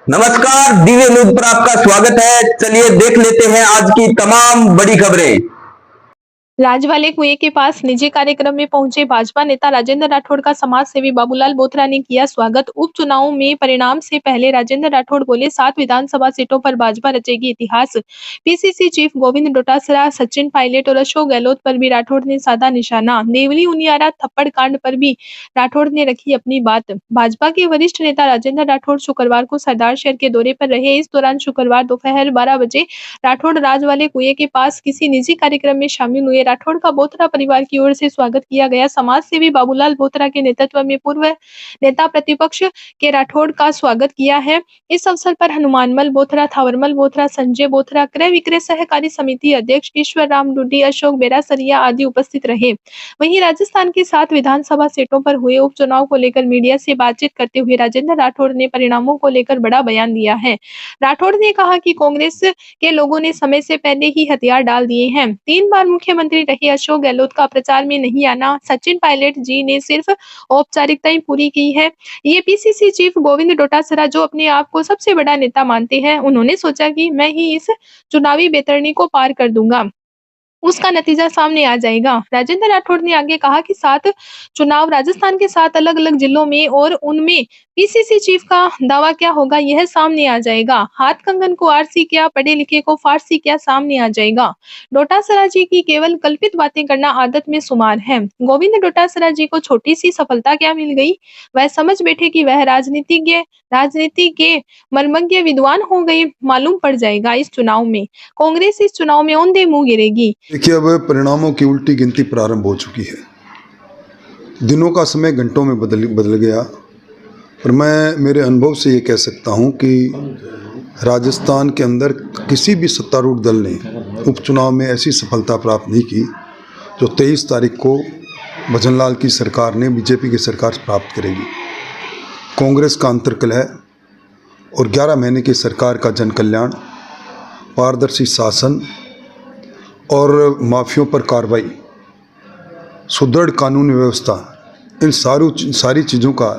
नमस्कार, दिव्य न्यूज पर आपका स्वागत है। चलिए देख लेते हैं आज की तमाम बड़ी खबरें। राजवाले कुएं के पास निजी कार्यक्रम में पहुंचे भाजपा नेता राजेंद्र राठौड़ का समाज सेवी बाबूलाल बोथरा ने किया स्वागत। उपचुनाव में परिणाम से पहले राजेंद्र राठौड़ बोले, 7 विधानसभा सीटों पर भाजपा रचेगी इतिहास। पीसीसी चीफ गोविंद डोटासरा, सचिन पायलट और अशोक गहलोत पर भी राठौड़ ने साधा निशाना। नेवली उनियारा थप्पड़ कांड पर भी राठौड़ ने रखी अपनी बात। भाजपा के वरिष्ठ नेता राजेंद्र राठौड़ शुक्रवार को सरदार शहर के दौरे पर रहे। इस दौरान शुक्रवार दोपहर 12 बजे राठौड़ राजवाले कुएं के पास किसी निजी कार्यक्रम में शामिल हुए। राठौड़ का बोथरा परिवार की ओर से स्वागत किया गया। समाज सेवी बाबूलाल बोथरा के नेतृत्व में पूर्व नेता प्रतिपक्ष के राठौड़ का स्वागत किया है। इस अवसर पर हनुमानमल बोथरा, थावरमल बोथरा, संजय बोथरा, क्रय विक्रय सहकारी समिति अध्यक्ष ईश्वर राम डूडी, अशोक बेरासरिया आदि उपस्थित रहे। वहीं राजस्थान की 7 विधानसभा सीटों पर हुए उपचुनाव को लेकर मीडिया से बातचीत करते हुए राजेंद्र राठौड़ ने परिणामों को लेकर बड़ा बयान दिया है। राठौड़ ने कहा कि कांग्रेस के लोगों ने समय से पहले ही हथियार डाल दिए हैं। 3 बार मुख्यमंत्री रहे अशोक गहलोत का प्रचार में नहीं आना, सचिन पायलट जी ने सिर्फ औपचारिकताएं पूरी की है। ये पीसीसी चीफ गोविंद डोटासरा, जो अपने आप को सबसे बड़ा नेता मानते हैं, उन्होंने सोचा कि मैं ही इस चुनावी बेतरनी को पार कर दूंगा, उसका नतीजा सामने आ जाएगा। राजेंद्र राठौड़ ने आगे कहा कि 7 चुनाव राजस्थान के 7 अलग-अलग जिलों में और उनमें पीसीसी चीफ का दावा क्या होगा, यह सामने आ जाएगा। हाथ कंगन को आरसी क्या, पढ़े लिखे को फारसी क्या, सामने आ जाएगा। डोटासरा जी की केवल कल्पित बातें करना आदत में शुमार है। गोविंद डोटासरा जी को छोटी सी सफलता क्या मिल गई, वह समझ बैठे कि वह राजनीति के मर्मज्ञ विद्वान हो गए। मालूम पड़ जाएगा इस चुनाव में। कांग्रेस इस चुनाव में औंधे मुंह गिरेगी। देखिए, अब परिणामों की उल्टी गिनती प्रारंभ हो चुकी है। दिनों का समय घंटों में बदल गया। पर मैं मेरे अनुभव से ये कह सकता हूँ कि राजस्थान के अंदर किसी भी सत्तारूढ़ दल ने उपचुनाव में ऐसी सफलता प्राप्त नहीं की जो 23 तारीख को भजनलाल की सरकार ने, बीजेपी की सरकार प्राप्त करेगी। कांग्रेस का अंतर्कलह और 11 महीने की सरकार का जन कल्याण, पारदर्शी शासन और माफियों पर कार्रवाई, सुदृढ़ कानूनी व्यवस्था, इन सारी चीज़ों का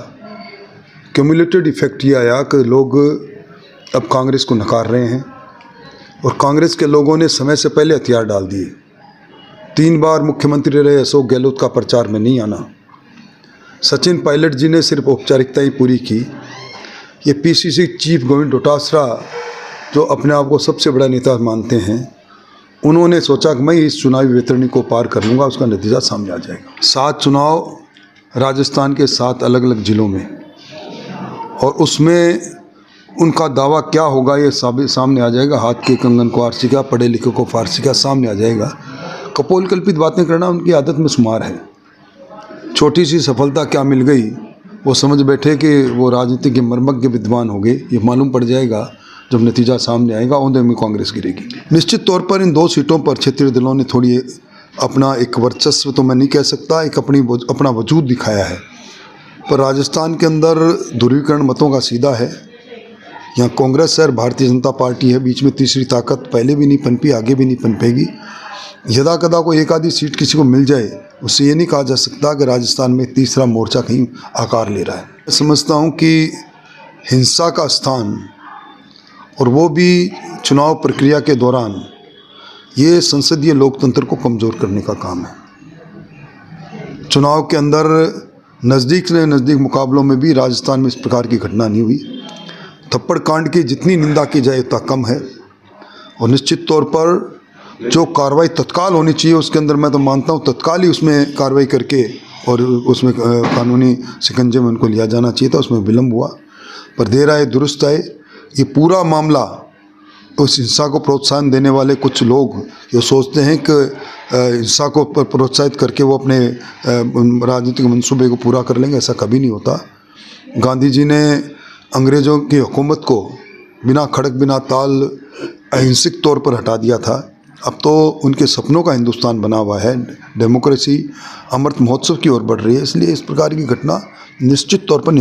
क्यूमुलेटेड इफेक्ट ये आया कि लोग अब कांग्रेस को नकार रहे हैं और कांग्रेस के लोगों ने समय से पहले हथियार डाल दिए। 3 बार मुख्यमंत्री रहे अशोक गहलोत का प्रचार में नहीं आना, सचिन पायलट जी ने सिर्फ औपचारिकताएं पूरी की। ये पीसीसी चीफ गोविंद डोटासरा, जो अपने आप को सबसे बड़ा नेता मानते हैं, उन्होंने सोचा कि मैं इस चुनावी वेतरणी को पार कर लूँगा, उसका नतीजा सामने आ जाएगा। 7 चुनाव राजस्थान के 7 अलग अलग ज़िलों में, और उसमें उनका दावा क्या होगा ये सामने आ जाएगा। हाथ के कंगन को आरसी का, पढ़े लिखे को फारसी का, सामने आ जाएगा। कपोल कल्पित बातें करना उनकी आदत में शुमार है। छोटी सी सफलता क्या मिल गई, वो समझ बैठे कि वो राजनीति के मर्मज्ञ विद्वान हो गए। ये मालूम पड़ जाएगा जब नतीजा सामने आएगा, औंधे में कांग्रेस गिरेगी। निश्चित तौर पर इन 2 सीटों पर क्षेत्रीय दलों ने थोड़ी अपना एक वर्चस्व तो मैं नहीं कह सकता, एक अपना वजूद दिखाया है। पर राजस्थान के अंदर ध्रुवीकरण मतों का सीधा है। यहाँ कांग्रेस है और भारतीय जनता पार्टी है, बीच में तीसरी ताकत पहले भी नहीं पनपी, आगे भी नहीं पनपेगी। यदा कदा को एक आधी सीट किसी को मिल जाए, उससे ये नहीं कहा जा सकता कि राजस्थान में तीसरा मोर्चा कहीं आकार ले रहा है। मैं समझता हूँ कि हिंसा का स्थान, और वो भी चुनाव प्रक्रिया के दौरान, ये संसदीय लोकतंत्र को कमज़ोर करने का काम है। चुनाव के अंदर नज़दीक से नज़दीक मुकाबलों में भी राजस्थान में इस प्रकार की घटना नहीं हुई। थप्पड़ कांड की जितनी निंदा की जाए उतना कम है। और निश्चित तौर पर जो कार्रवाई तत्काल होनी चाहिए, उसके अंदर मैं तो मानता हूँ तत्काल ही उसमें कार्रवाई करके और उसमें कानूनी शिकंजे में उनको लिया जाना चाहिए था। उसमें विलम्ब हुआ, पर देर आए दुरुस्त आए। ये पूरा मामला उस हिंसा को प्रोत्साहन देने वाले कुछ लोग जो सोचते हैं कि हिंसा को प्रोत्साहित करके वो अपने राजनीतिक मंसूबे को पूरा कर लेंगे, ऐसा कभी नहीं होता। गांधी जी ने अंग्रेज़ों की हुकूमत को बिना खड़क बिना ताल अहिंसक तौर पर हटा दिया था। अब तो उनके सपनों का हिंदुस्तान बना हुआ है। डेमोक्रेसी अमृत महोत्सव की ओर बढ़ रही है। इसलिए इस प्रकार की घटना निश्चित तौर पर